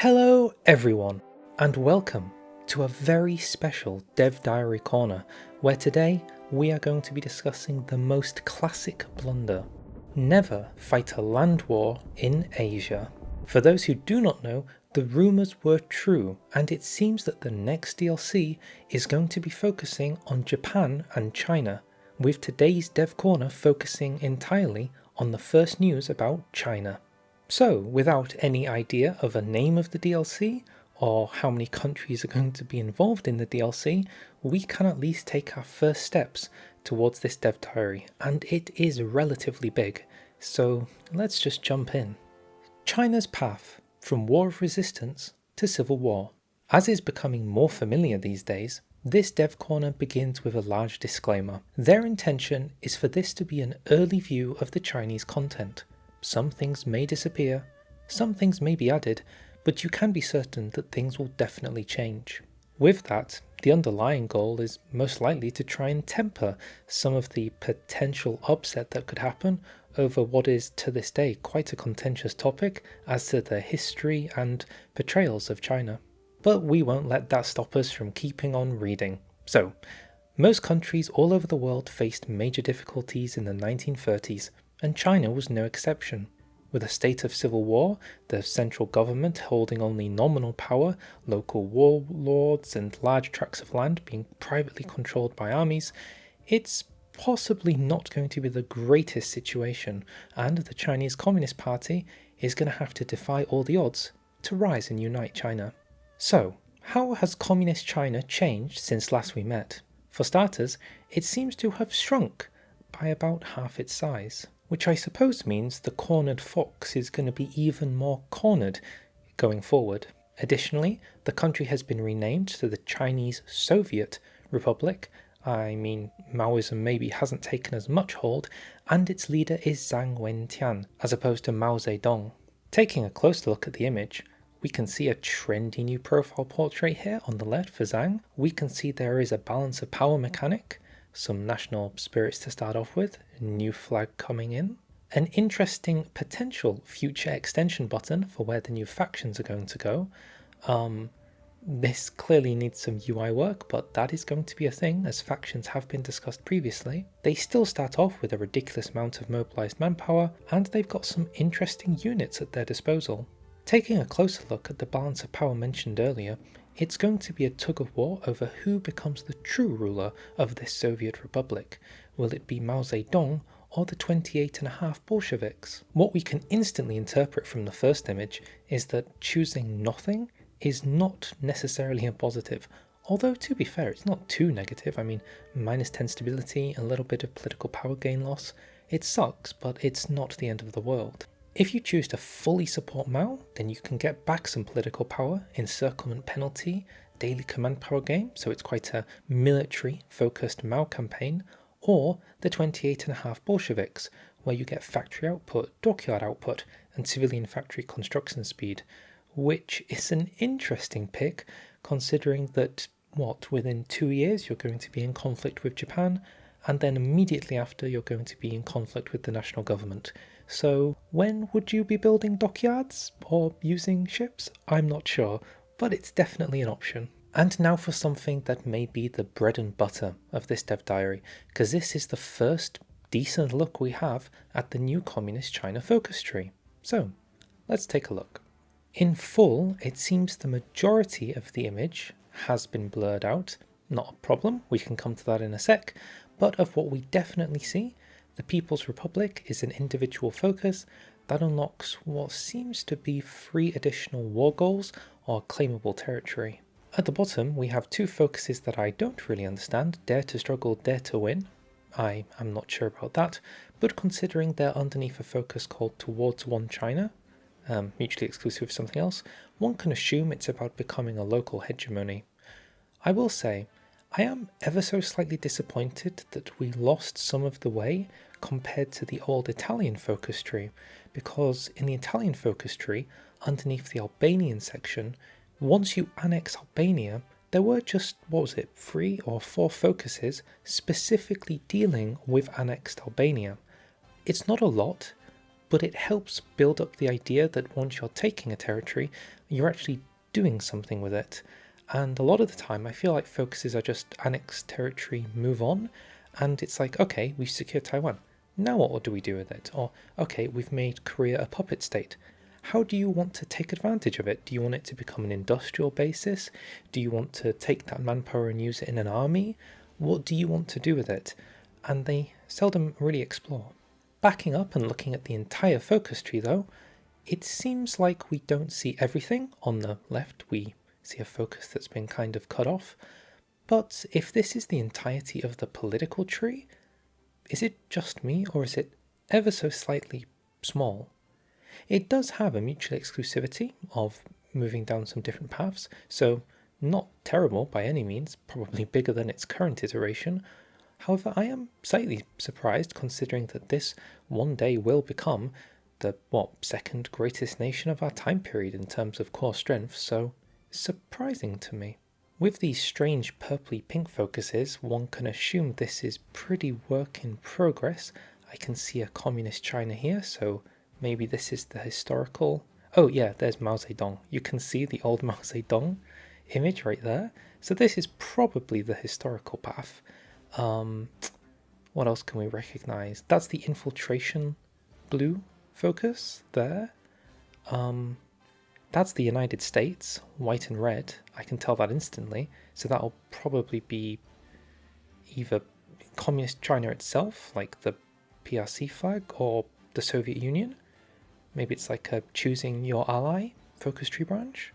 Hello everyone, and welcome to a very special Dev Diary Corner, where today we are going to be discussing the most classic blunder: never fight a land war in Asia. For those who do not know, the rumours were true, and it seems that the next DLC is going to be focusing on Japan and China, with today's Dev Corner focusing entirely on the first news about China. So, without any idea of a name of the DLC, or how many countries are going to be involved in the DLC, we can at least take our first steps towards this dev diary, and it is relatively big, so let's just jump in. China's path from War of Resistance to Civil War. As is becoming more familiar these days, this dev corner begins with a large disclaimer. Their intention is for this to be an early view of the Chinese content. Some things may disappear, some things may be added, but you can be certain that things will definitely change. With that, the underlying goal is most likely to try and temper some of the potential upset that could happen over what is to this day quite a contentious topic as to the history and portrayals of China. But we won't let that stop us from keeping on reading. So, most countries all over the world faced major difficulties in the 1930s, and China was no exception. With a state of civil war, the central government holding only nominal power, local warlords and large tracts of land being privately controlled by armies, it's possibly not going to be the greatest situation, and the Chinese Communist Party is going to have to defy all the odds to rise and unite China. So, how has Communist China changed since last we met? For starters, it seems to have shrunk by about half its size, which I suppose means the cornered fox is going to be even more cornered going forward. Additionally, the country has been renamed to the Chinese Soviet Republic. I mean, Maoism maybe hasn't taken as much hold, and its leader is Zhang Wentian, as opposed to Mao Zedong. Taking a closer look at the image, we can see a trendy new profile portrait here on the left for Zhang. We can see there is a balance of power mechanic, some national spirits to start off with, a new flag coming in, an interesting potential future extension button for where the new factions are going to go. This clearly needs some UI work, but that is going to be a thing, as factions have been discussed previously. They still start off with a ridiculous amount of mobilized manpower, and they've got some interesting units at their disposal. Taking a closer look at the balance of power mentioned earlier, it's going to be a tug of war over who becomes the true ruler of this Soviet Republic. Will it be Mao Zedong or the 28.5 Bolsheviks? What we can instantly interpret from the first image is that choosing nothing is not necessarily a positive. Although, to be fair, it's not too negative. I mean, -10 stability, a little bit of political power gain loss. It sucks, but it's not the end of the world. If you choose to fully support Mao, then you can get back some political power, encirclement penalty, daily command power gain, so it's quite a military-focused Mao campaign, or the 28.5 Bolsheviks, where you get factory output, dockyard output, and civilian factory construction speed, which is an interesting pick, considering that, within 2 years you're going to be in conflict with Japan, and then immediately after you're going to be in conflict with the national government. So when would you be building dockyards or using ships? I'm not sure, but it's definitely an option. And now for something that may be the bread and butter of this dev diary, because this is the first decent look we have at the new Communist China focus tree. So let's take a look. In full, it seems the majority of the image has been blurred out. Not a problem, we can come to that in a sec, but of what we definitely see, the People's Republic is an individual focus that unlocks what seems to be 3 additional war goals or claimable territory. At the bottom we have 2 focuses that I don't really understand: dare to struggle, dare to win. I am not sure about that, but considering they're underneath a focus called Towards One China, mutually exclusive with something else, one can assume it's about becoming a local hegemony. I will say, I am ever so slightly disappointed that we lost some of the way compared to the old Italian focus tree, because in the Italian focus tree, underneath the Albanian section, once you annex Albania, there were just, 3 or 4 focuses specifically dealing with annexed Albania. It's not a lot, but it helps build up the idea that once you're taking a territory, you're actually doing something with it. And a lot of the time, I feel like focuses are just annex territory, move on, and it's like, okay, we've secured Taiwan. Now what do we do with it? Or, okay, we've made Korea a puppet state. How do you want to take advantage of it? Do you want it to become an industrial basis? Do you want to take that manpower and use it in an army? What do you want to do with it? And they seldom really explore. Backing up and looking at the entire focus tree though, it seems like we don't see everything. On the left we see a focus that's been kind of cut off. But if this is the entirety of the political tree, is it just me or is it ever so slightly small? It does have a mutual exclusivity of moving down some different paths, so not terrible by any means, probably bigger than its current iteration. However, I am slightly surprised considering that this one day will become the, second greatest nation of our time period in terms of core strength, so it's surprising to me. With these strange purpley pink focuses, one can assume this is pretty work in progress. I can see a communist China here, so maybe this is the historical... Oh yeah, there's Mao Zedong. You can see the old Mao Zedong image right there. So this is probably the historical path. What else can we recognize? That's the infiltration blue focus there. That's the United States, white and red. I can tell that instantly. So that'll probably be either Communist China itself, like the PRC flag, or the Soviet Union. Maybe it's like a choosing your ally focus tree branch.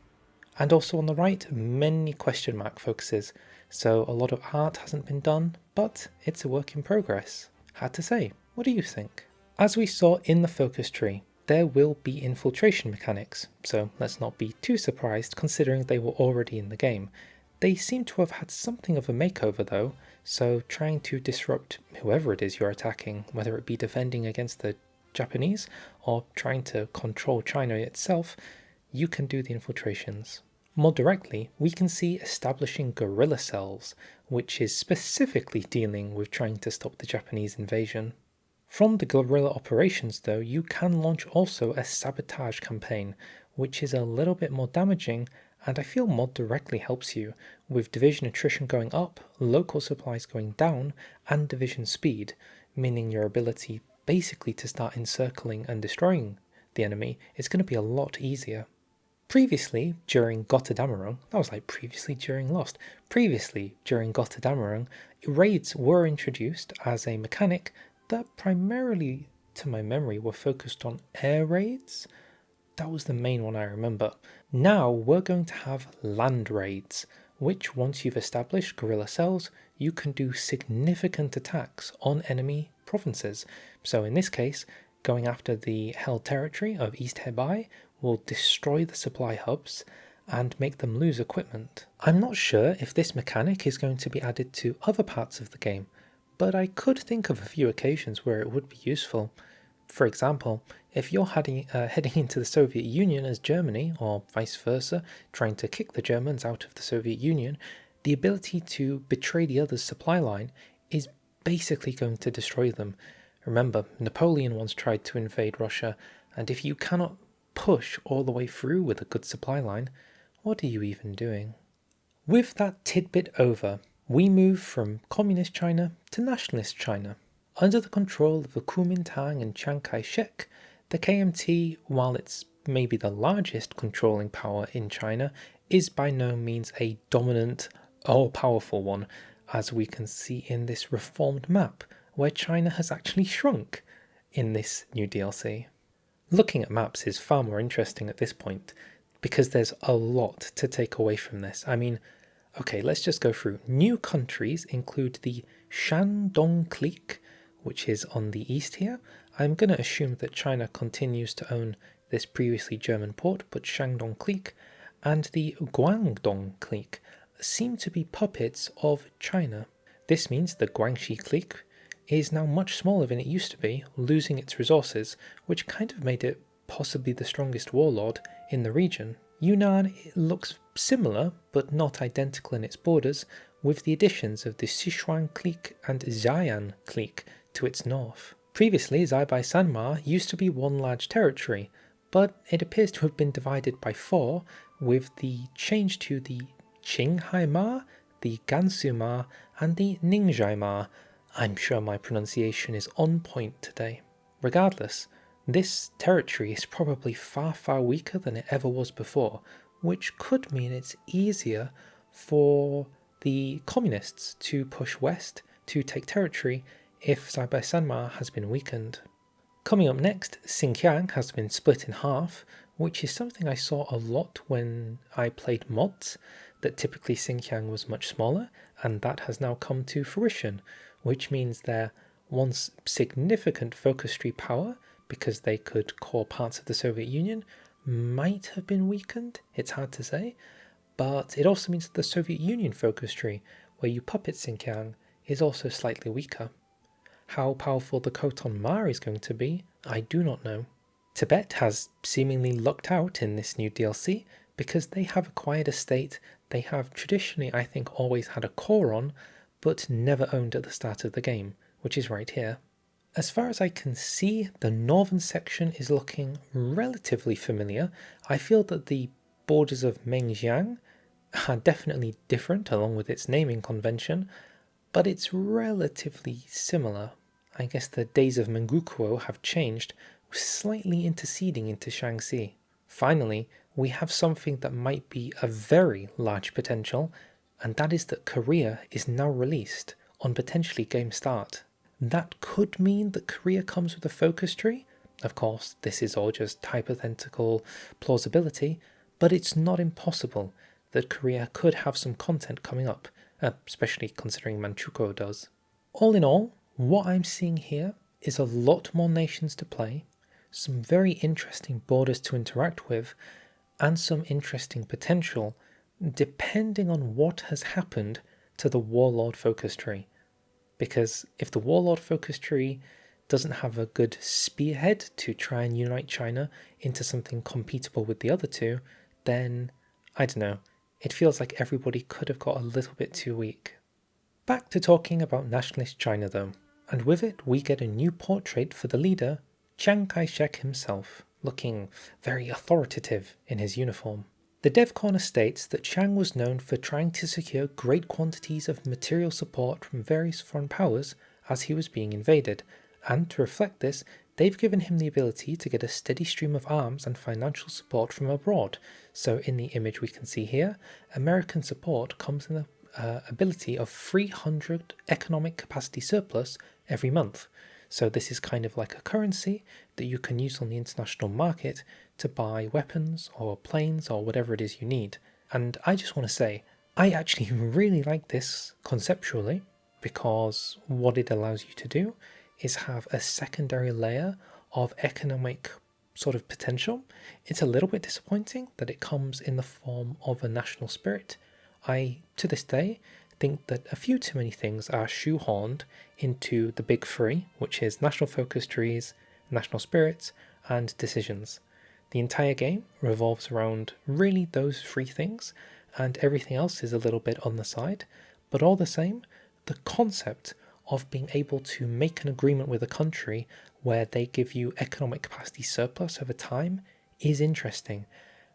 And also on the right, many question mark focuses. So a lot of art hasn't been done, but it's a work in progress. Had to say, what do you think? As we saw in the focus tree, there will be infiltration mechanics, so let's not be too surprised considering they were already in the game. They seem to have had something of a makeover though, so trying to disrupt whoever it is you're attacking, whether it be defending against the Japanese or trying to control China itself, you can do the infiltrations. More directly, we can see establishing guerrilla cells, which is specifically dealing with trying to stop the Japanese invasion. From the guerrilla operations though, you can launch also a sabotage campaign, which is a little bit more damaging and I feel more directly helps you, with division attrition going up, local supplies going down, and division speed, meaning your ability basically to start encircling and destroying the enemy is going to be a lot easier. Previously, during Gotterdamerung, that was like previously during Lost, previously during Gotterdamerung, raids were introduced as a mechanic that primarily, to my memory, were focused on air raids. That was the main one I remember. Now we're going to have land raids, which once you've established guerrilla cells, you can do significant attacks on enemy provinces. So in this case, going after the held territory of East Hebei will destroy the supply hubs and make them lose equipment. I'm not sure if this mechanic is going to be added to other parts of the game, but I could think of a few occasions where it would be useful. For example, if you're heading into the Soviet Union as Germany, or vice versa, trying to kick the Germans out of the Soviet Union, the ability to betray the other's supply line is basically going to destroy them. Remember, Napoleon once tried to invade Russia, and if you cannot push all the way through with a good supply line, what are you even doing? With that tidbit over, we move from Communist China to Nationalist China. Under the control of the Kuomintang and Chiang Kai-shek, the KMT, while it's maybe the largest controlling power in China, is by no means a dominant, all-powerful one, as we can see in this reformed map, where China has actually shrunk in this new DLC. Looking at maps is far more interesting at this point, because there's a lot to take away from this. I mean, okay, let's just go through. New countries include the Shandong clique, which is on the east here. I'm going to assume that China continues to own this previously German port, but Shandong clique and the Guangdong clique seem to be puppets of China. This means the Guangxi clique is now much smaller than it used to be, losing its resources, which kind of made it possibly the strongest warlord in the region. Yunnan looks similar, but not identical in its borders, with the additions of the Sichuan clique and Xi'an clique to its north. Previously, Sanma used to be one large territory, but it appears to have been divided by 4 with the change to the Qinghai-ma, the Gansu-ma, and the Ningzhai-ma. I'm sure my pronunciation is on point today. Regardless, this territory is probably far weaker than it ever was before, which could mean it's easier for the communists to push west to take territory if Sanma has been weakened. Coming up next, Xinjiang has been split in half, which is something I saw a lot when I played mods, that typically Xinjiang was much smaller, and that has now come to fruition, which means their once significant focus tree power, because they could core parts of the Soviet Union, might have been weakened, it's hard to say, but it also means that the Soviet Union focus tree, where you puppet Xinjiang, is also slightly weaker. How powerful the Khoton Ma is going to be, I do not know. Tibet has seemingly lucked out in this new DLC because they have acquired a state they have traditionally, I think, always had a core on, but never owned at the start of the game, which is right here. As far as I can see, the northern section is looking relatively familiar. I feel that the borders of Mengjiang are definitely different along with its naming convention, but it's relatively similar. I guess the days of Mengukuo have changed, slightly interceding into Shaanxi. Finally, we have something that might be a very large potential, and that is that Korea is now released on potentially game start. That could mean that Korea comes with a focus tree. Of course, this is all just hypothetical plausibility, but it's not impossible that Korea could have some content coming up, especially considering Manchukuo does. All in all, what I'm seeing here is a lot more nations to play, some very interesting borders to interact with, and some interesting potential, depending on what has happened to the Warlord focus tree. Because if the Warlord focus tree doesn't have a good spearhead to try and unite China into something compatible with the other two, then, I don't know, it feels like everybody could have got a little bit too weak. Back to talking about nationalist China though, and with it we get a new portrait for the leader, Chiang Kai-shek himself, looking very authoritative in his uniform. The Dev Corner states that Chiang was known for trying to secure great quantities of material support from various foreign powers as he was being invaded, and to reflect this, they've given him the ability to get a steady stream of arms and financial support from abroad. So in the image we can see here, American support comes in the ability of 300 economic capacity surplus every month. So this is kind of like a currency that you can use on the international market to buy weapons or planes or whatever it is you need. And I just want to say, I actually really like this conceptually, because what it allows you to do is have a secondary layer of economic sort of potential. It's a little bit disappointing that it comes in the form of a national spirit. I, to this day, think that a few too many things are shoehorned into the big 3, which is national focus trees, national spirits, and decisions. The entire game revolves around really those 3 things, and everything else is a little bit on the side, but all the same, the concept of being able to make an agreement with a country where they give you economic capacity surplus over time is interesting,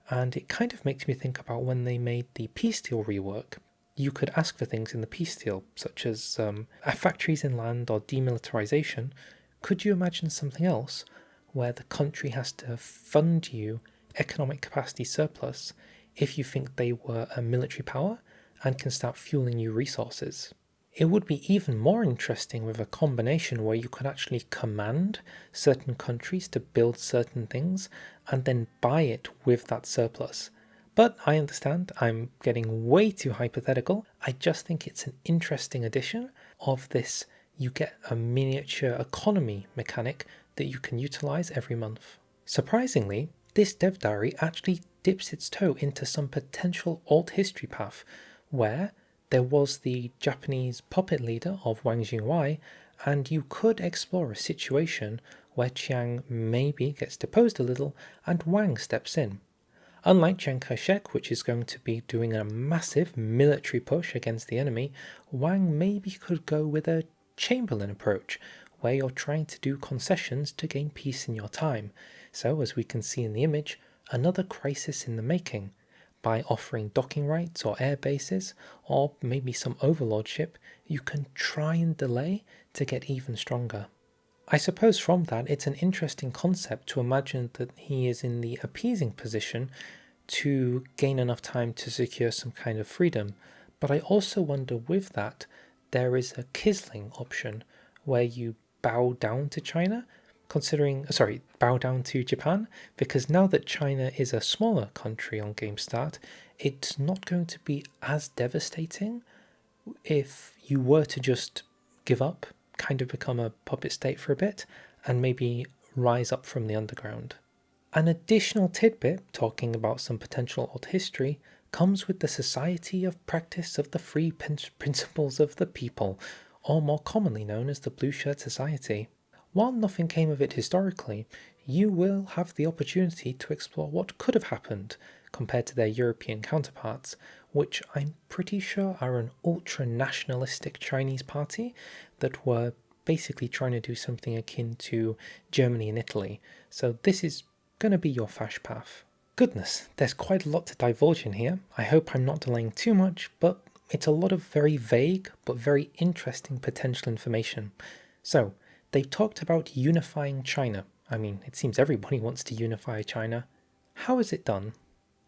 and it kind of makes me think about when they made the peace deal rework. You could ask for things in the peace deal, such as factories inland or demilitarization. Could you imagine something else where the country has to fund you economic capacity surplus if you think they were a military power and can start fueling you resources? It would be even more interesting with a combination where you could actually command certain countries to build certain things and then buy it with that surplus. But I understand I'm getting way too hypothetical. I just think it's an interesting addition of this. You get a miniature economy mechanic that you can utilize every month. Surprisingly, this dev diary actually dips its toe into some potential alt history path where there was the Japanese puppet leader of Wang Jingwei, and you could explore a situation where Chiang maybe gets deposed a little and Wang steps in. Unlike Chiang Kai-shek, which is going to be doing a massive military push against the enemy, Wang maybe could go with a Chamberlain approach, where you're trying to do concessions to gain peace in your time. So, as we can see in the image, another crisis in the making. By offering docking rights or air bases, or maybe some overlordship, you can try and delay to get even stronger. I suppose from that it's an interesting concept to imagine that he is in the appeasing position to gain enough time to secure some kind of freedom, but I also wonder with that there is a Kisling option where you bow down to China, bow down to Japan, because now that China is a smaller country on game start, it's not going to be as devastating if you were to just give up, kind of become a puppet state for a bit, and maybe rise up from the underground. An additional tidbit, talking about some potential old history, comes with the Society of Practice of the Free Principles of the People, or more commonly known as the Blue Shirt Society. While nothing came of it historically, you will have the opportunity to explore what could have happened compared to their European counterparts, which I'm pretty sure are an ultra-nationalistic Chinese party that were basically trying to do something akin to Germany and Italy. So this is going to be your fash path. Goodness, there's quite a lot to divulge in here. I hope I'm not delaying too much, but it's a lot of very vague but very interesting potential information. So, they've talked about unifying China. I mean, it seems everybody wants to unify China. How is it done?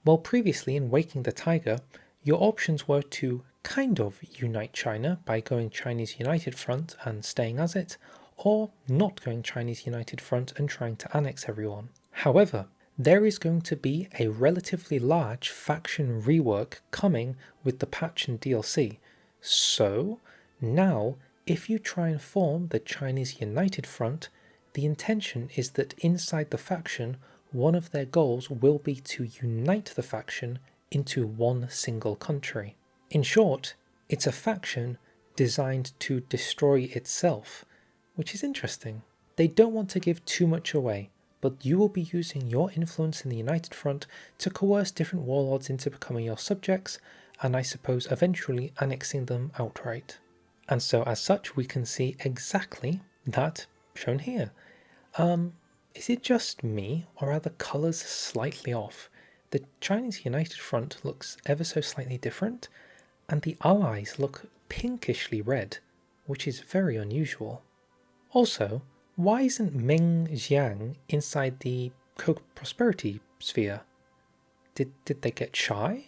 Well, previously in Waking the Tiger, your options were to kind of unite China by going Chinese United Front and staying as it, or not going Chinese United Front and trying to annex everyone. However, there is going to be a relatively large faction rework coming with the patch and DLC. So, now, if you try and form the Chinese United Front, the intention is that inside the faction, one of their goals will be to unite the faction into one single country. In short, it's a faction designed to destroy itself, which is interesting. They don't want to give too much away, but you will be using your influence in the United Front to coerce different warlords into becoming your subjects, and I suppose eventually annexing them outright. And so as such we can see exactly that shown here. Is it just me, or are the colours slightly off? The Chinese United Front looks ever so slightly different, and the Allies look pinkishly red, which is very unusual. Also, why isn't Meng Jiang inside the prosperity sphere? Did they get shy?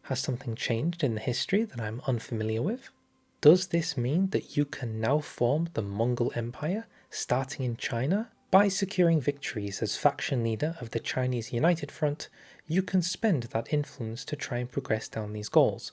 Has something changed in the history that I'm unfamiliar with? Does this mean that you can now form the Mongol Empire, starting in China? By securing victories as faction leader of the Chinese United Front, you can spend that influence to try and progress down these goals.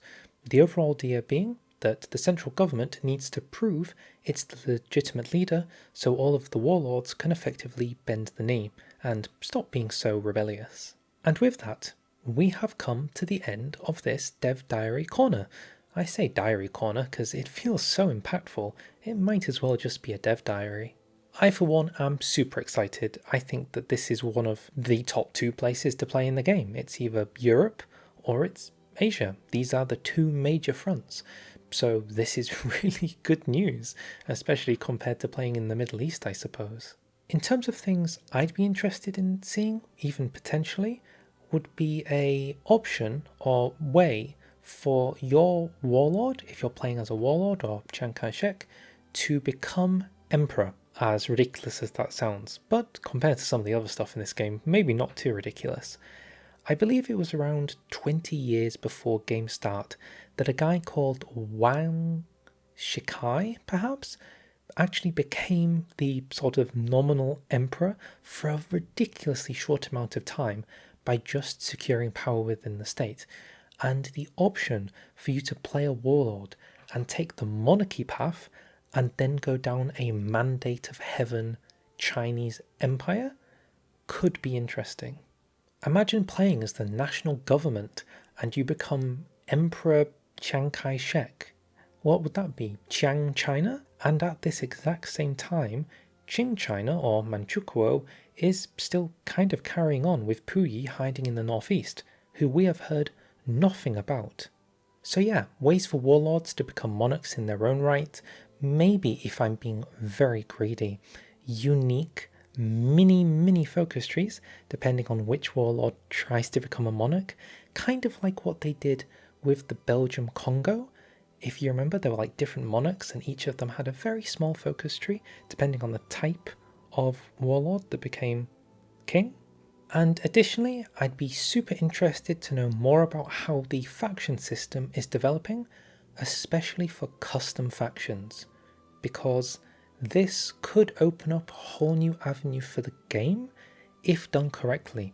The overall idea being that the central government needs to prove it's the legitimate leader so all of the warlords can effectively bend the knee and stop being so rebellious. And with that, we have come to the end of this Dev Diary Corner. I say Diary Corner because it feels so impactful, it might as well just be a Dev Diary. I for one am super excited. I think that this is one of the top 2 places to play in the game. It's either Europe or it's Asia. These are the 2 major fronts. So this is really good news, especially compared to playing in the Middle East, I suppose. In terms of things I'd be interested in seeing, even potentially, would be a option or way for your warlord, if you're playing as a warlord or Chiang Kai-shek, to become emperor. As ridiculous as that sounds, but compared to some of the other stuff in this game, maybe not too ridiculous. I believe it was around 20 years before game start that a guy called Wang Shikai, perhaps, actually became the sort of nominal emperor for a ridiculously short amount of time by just securing power within the state. And the option for you to play a warlord and take the monarchy path and then go down a Mandate of Heaven Chinese empire could be interesting. Imagine playing as the national government and you become Emperor Chiang Kai-shek. What would that be? Chiang China? And at this exact same time, Qing China, or Manchukuo, is still kind of carrying on with Puyi hiding in the northeast, who we have heard nothing about. So yeah, ways for warlords to become monarchs in their own right, maybe, if I'm being very greedy, unique mini focus trees, depending on which warlord tries to become a monarch, kind of like what they did with the Belgium Congo. If you remember, there were like different monarchs and each of them had a very small focus tree, depending on the type of warlord that became king. And additionally, I'd be super interested to know more about how the faction system is developing, especially for custom factions, because this could open up a whole new avenue for the game if done correctly.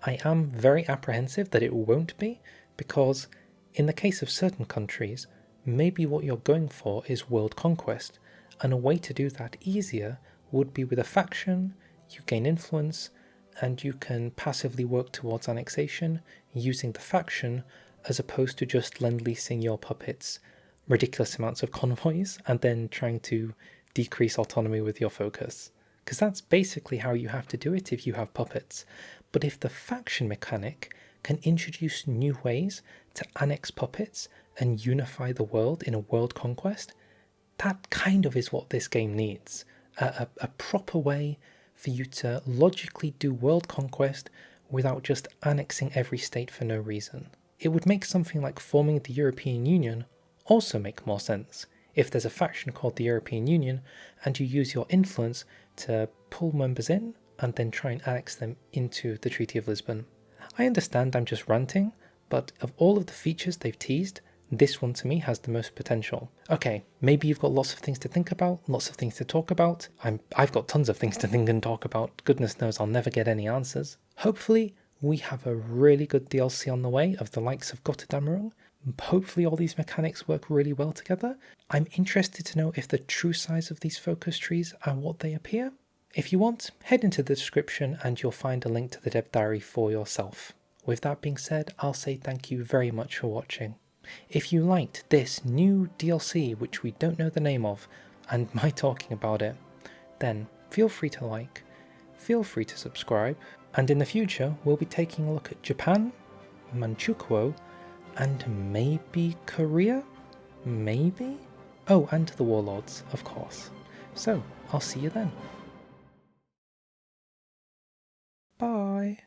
I am very apprehensive that it won't be, because in the case of certain countries, maybe what you're going for is world conquest, and a way to do that easier would be with a faction. You gain influence, and you can passively work towards annexation using the faction, as opposed to just lend-leasing your puppets ridiculous amounts of convoys and then trying to decrease autonomy with your focus. Because that's basically how you have to do it if you have puppets. But if the faction mechanic can introduce new ways to annex puppets and unify the world in a world conquest, that kind of is what this game needs. A proper way for you to logically do world conquest without just annexing every state for no reason. It would make something like forming the European Union also make more sense if there's a faction called the European Union and you use your influence to pull members in and then try and annex them into the Treaty of Lisbon. I understand I'm just ranting, but of all of the features they've teased, this one to me has the most potential. Okay, maybe you've got lots of things to think about, lots of things to talk about. I've got tons of things to think and talk about. Goodness knows I'll never get any answers. Hopefully we have a really good DLC on the way of the likes of Gotterdamerung. Hopefully all these mechanics work really well together. I'm interested to know if the true size of these focus trees are what they appear. If you want, head into the description and you'll find a link to the dev diary for yourself. With that being said, I'll say thank you very much for watching. If you liked this new DLC, which we don't know the name of, and my talking about it, then feel free to like, feel free to subscribe, and in the future we'll be taking a look at Japan, Manchukuo, and maybe Korea? Maybe? Oh, and the warlords, of course. So, I'll see you then.